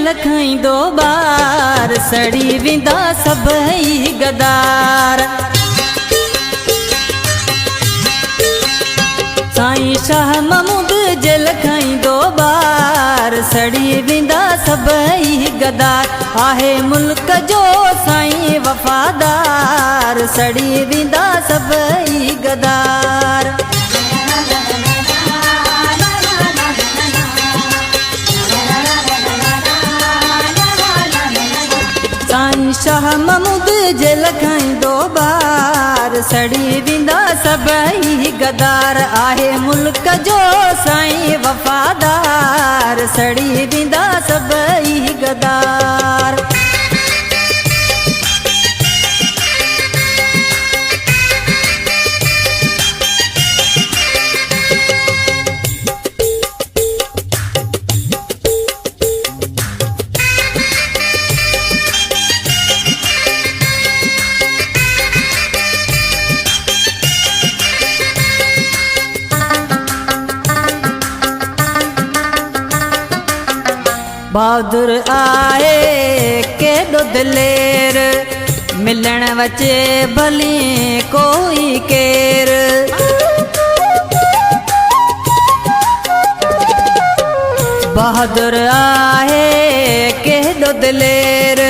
Jail खाईंदो बार सड़ी विंदा सभई गदार। साईं शाह महमूद जेल खाईंदो बार सड़ी विंदा सभई गदार। आहे मुल्क जो साईं वफादार सड़ी विंदा सभई गदार। साईं शाह महमूद जेल खाईंदो बार सड़ी विंदा सभई गदार। आहे मुल्क जो साईं वफादार सड़ी विंदा सभई गदार। बहादुर आए केॾो दिलेर मिलण वचे भली कोई केर। बहादुर आए केॾो दिलेर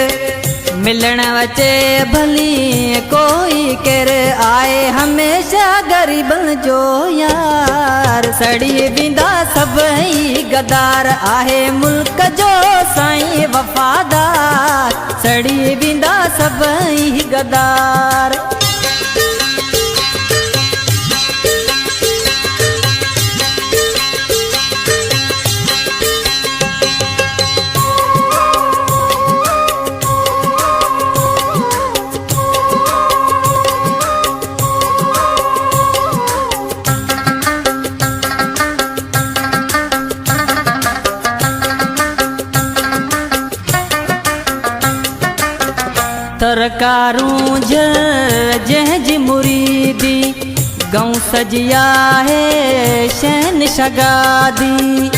मिलण वचे भली कोई केर। आए हमेशा गरीबन जो यार सड़ी विंदा सभई गदार। आहे मुल्क जो साईं वफादार सड़ी विंदा सभई गदार। तरकारूं जंहिंजी मुरीदी गऊं सजिया है शहन शगादी।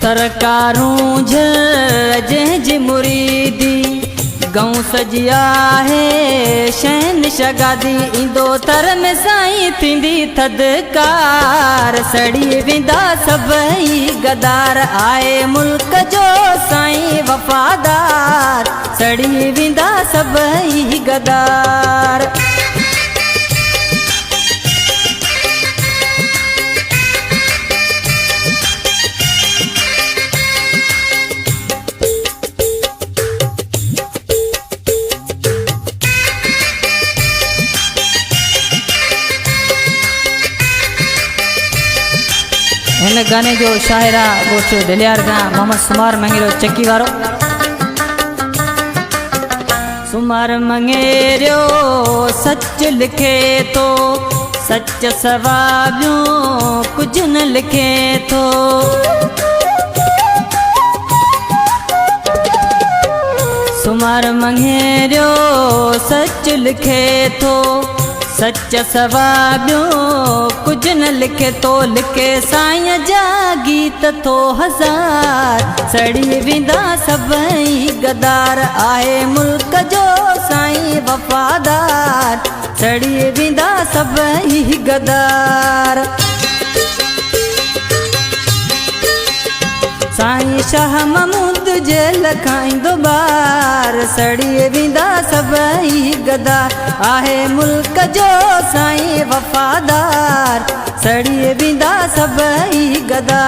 तरकारूं जंहिंजी मुरीदी गऊं सजिया है शहन शगादी। ईंदो तर में साईं थींदी थदकार सड़ी विंदा सभई गदार। आए मुल्क जो साईं वफादार सड़ी विंदा सभई गदार। इन गाने जो शायरा गोठ दिलियार का मोहम्मद सुमार मंगेरो चक्की वारो। सुमार मंगेरो सच लिखे तो सच सवाबियों कुछ न लिखे तो। सुमार मंगेरो सच लिखे तो सच सवाबियों कुछ न लिखे तो। लिखे साईं जा गीत तो हजार सड़ी विंदा सभई गदार। आहे मुल्क जो साईं वफादार सड़ी विंदा सभई गदार। साईं शाह महमूद जेल खाईंदो बार सड़ी विंदा सभई गदार। आहे मुल्क जो साईं वफादार सड़ी विंदा सभई गदार।